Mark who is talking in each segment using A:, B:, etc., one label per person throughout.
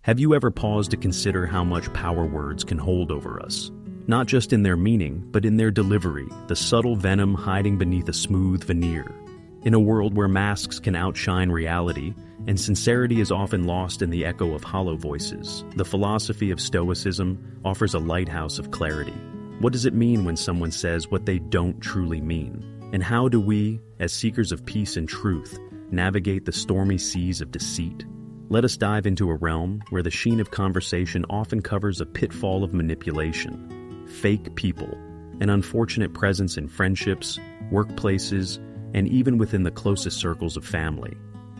A: Have you ever paused to consider how much power words can hold over us? Not just in their meaning, but in their delivery, the subtle venom hiding beneath a smooth veneer. In a world where masks can outshine reality, and sincerity is often lost in the echo of hollow voices, the philosophy of Stoicism offers a lighthouse of clarity. What does it mean when someone says what they don't truly mean? And how do we, as seekers of peace and truth, navigate the stormy seas of deceit? Let us dive into a realm where the sheen of conversation often covers a pitfall of manipulation, fake people, an unfortunate presence in friendships, workplaces, and even within the closest circles of family.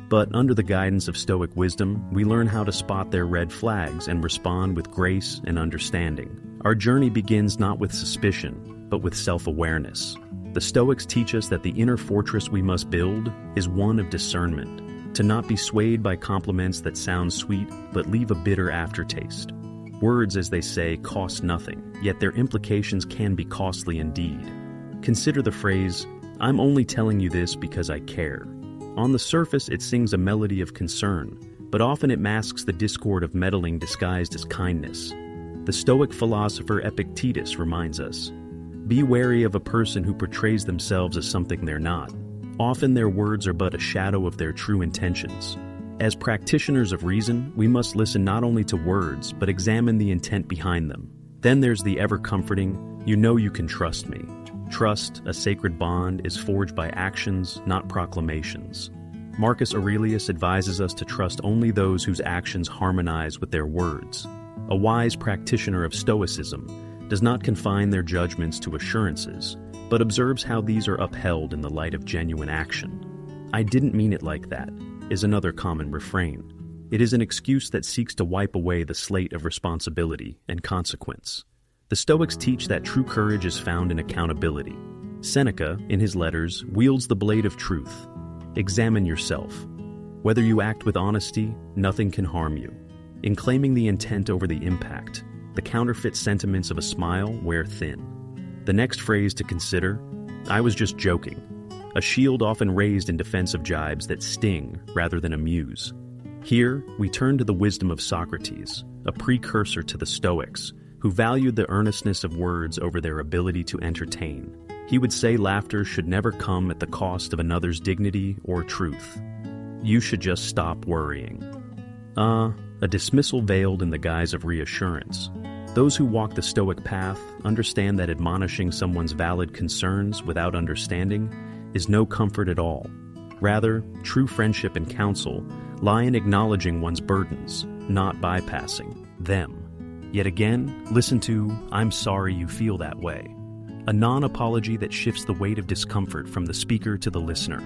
A: But under the guidance of Stoic wisdom, we learn how to spot their red flags and respond with grace and understanding. Our journey begins not with suspicion, but with self-awareness. The Stoics teach us that the inner fortress we must build is one of discernment, to not be swayed by compliments that sound sweet but leave a bitter aftertaste. Words, as they say, cost nothing, yet their implications can be costly indeed. Consider the phrase, "I'm only telling you this because I care." On the surface, it sings a melody of concern, but often it masks the discord of meddling disguised as kindness. The Stoic philosopher Epictetus reminds us, "Be wary of a person who portrays themselves as something they're not. Often their words are but a shadow of their true intentions." As practitioners of reason, we must listen not only to words, but examine the intent behind them. Then there's the ever-comforting, "You know you can trust me." Trust, a sacred bond, is forged by actions, not proclamations. Marcus Aurelius advises us to trust only those whose actions harmonize with their words. A wise practitioner of Stoicism does not confine their judgments to assurances, but observes how these are upheld in the light of genuine action. "I didn't mean it like that," is another common refrain. It is an excuse that seeks to wipe away the slate of responsibility and consequence. The Stoics teach that true courage is found in accountability. Seneca, in his letters, wields the blade of truth. Examine yourself. Whether you act with honesty, nothing can harm you. In claiming the intent over the impact, the counterfeit sentiments of a smile wear thin. The next phrase to consider, "I was just joking," a shield often raised in defense of jibes that sting rather than amuse. Here, we turn to the wisdom of Socrates, a precursor to the Stoics, who valued the earnestness of words over their ability to entertain. He would say laughter should never come at the cost of another's dignity or truth. You should just stop worrying. A dismissal veiled in the guise of reassurance. Those who walk the Stoic path understand that admonishing someone's valid concerns without understanding is no comfort at all. Rather, true friendship and counsel lie in acknowledging one's burdens, not bypassing them. Yet again, listen to, "I'm sorry you feel that way," a non-apology that shifts the weight of discomfort from the speaker to the listener.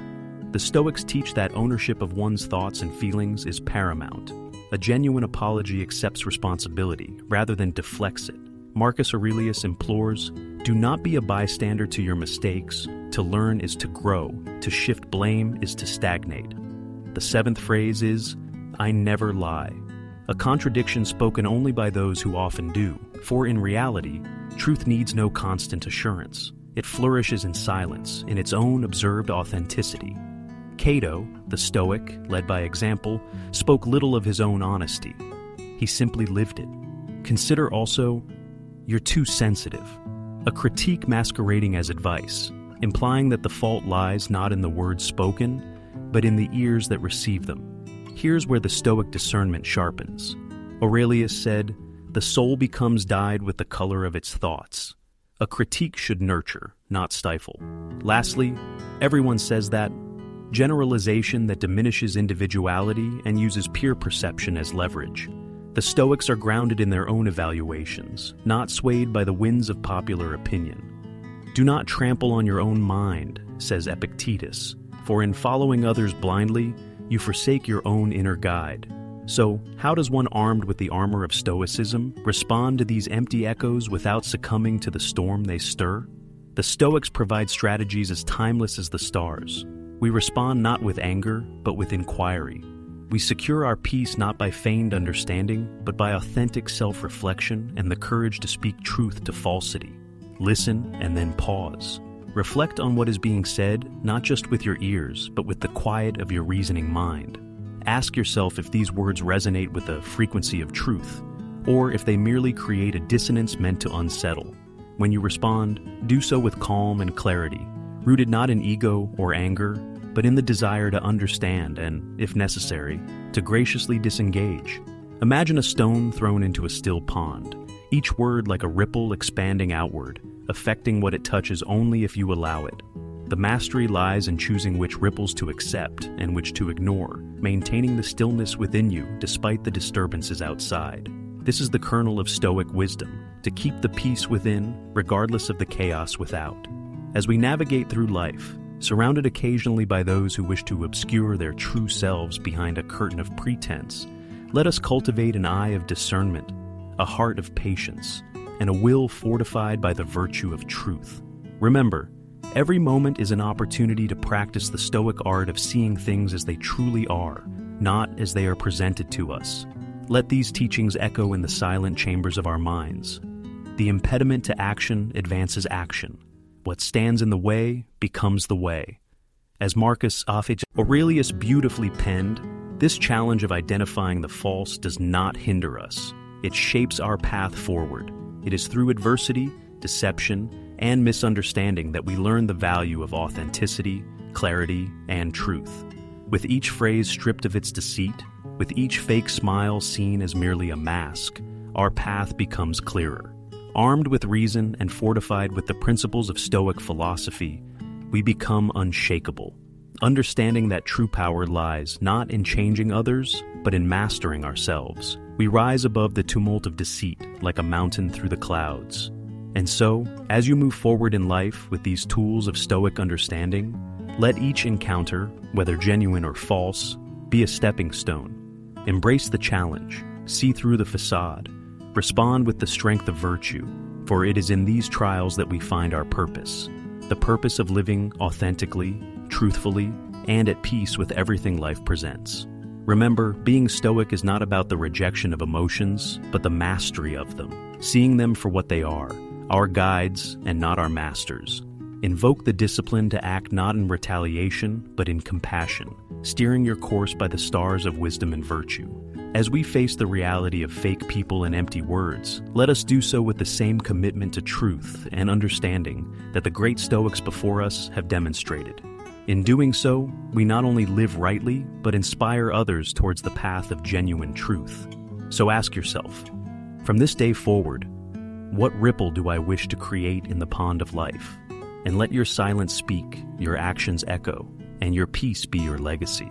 A: The Stoics teach that ownership of one's thoughts and feelings is paramount. A genuine apology accepts responsibility rather than deflects it. Marcus Aurelius implores, "Do not be a bystander to your mistakes. To learn is to grow. To shift blame is to stagnate." The seventh phrase is, "I never lie," a contradiction spoken only by those who often do, for in reality, truth needs no constant assurance. It flourishes in silence, in its own observed authenticity. Cato, the Stoic, led by example, spoke little of his own honesty. He simply lived it. Consider also, "You're too sensitive," a critique masquerading as advice, implying that the fault lies not in the words spoken, but in the ears that receive them. Here's where the Stoic discernment sharpens. Aurelius said, "The soul becomes dyed with the color of its thoughts." A critique should nurture, not stifle. Lastly, everyone says that, generalization that diminishes individuality and uses peer perception as leverage. The Stoics are grounded in their own evaluations, not swayed by the winds of popular opinion. "Do not trample on your own mind," says Epictetus, "for in following others blindly, you forsake your own inner guide." So, how does one armed with the armor of Stoicism respond to these empty echoes without succumbing to the storm they stir? The Stoics provide strategies as timeless as the stars. We respond not with anger, but with inquiry. We secure our peace not by feigned understanding, but by authentic self-reflection and the courage to speak truth to falsity. Listen and then pause. Reflect on what is being said, not just with your ears, but with the quiet of your reasoning mind. Ask yourself if these words resonate with the frequency of truth, or if they merely create a dissonance meant to unsettle. When you respond, do so with calm and clarity, rooted not in ego or anger, but in the desire to understand and, if necessary, to graciously disengage. Imagine a stone thrown into a still pond, each word like a ripple expanding outward, affecting what it touches only if you allow it. The mastery lies in choosing which ripples to accept and which to ignore, maintaining the stillness within you despite the disturbances outside. This is the kernel of Stoic wisdom, to keep the peace within, regardless of the chaos without. As we navigate through life, surrounded occasionally by those who wish to obscure their true selves behind a curtain of pretense, let us cultivate an eye of discernment, a heart of patience, and a will fortified by the virtue of truth. Remember, every moment is an opportunity to practice the Stoic art of seeing things as they truly are, not as they are presented to us. Let these teachings echo in the silent chambers of our minds. The impediment to action advances action. What stands in the way becomes the way. As Marcus Aurelius beautifully penned, this challenge of identifying the false does not hinder us. It shapes our path forward. It is through adversity, deception, and misunderstanding that we learn the value of authenticity, clarity, and truth. With each phrase stripped of its deceit, with each fake smile seen as merely a mask, our path becomes clearer. Armed with reason and fortified with the principles of Stoic philosophy, we become unshakable, understanding that true power lies not in changing others, but in mastering ourselves. We rise above the tumult of deceit like a mountain through the clouds. And so, as you move forward in life with these tools of Stoic understanding, let each encounter, whether genuine or false, be a stepping stone. Embrace the challenge, see through the facade, respond with the strength of virtue, for it is in these trials that we find our purpose, the purpose of living authentically, truthfully, and at peace with everything life presents. Remember, being Stoic is not about the rejection of emotions, but the mastery of them, seeing them for what they are, our guides and not our masters. Invoke the discipline to act not in retaliation, but in compassion, steering your course by the stars of wisdom and virtue. As we face the reality of fake people and empty words, let us do so with the same commitment to truth and understanding that the great Stoics before us have demonstrated. In doing so, we not only live rightly, but inspire others towards the path of genuine truth. So ask yourself, from this day forward, what ripple do I wish to create in the pond of life? And let your silence speak, your actions echo, and your peace be your legacy.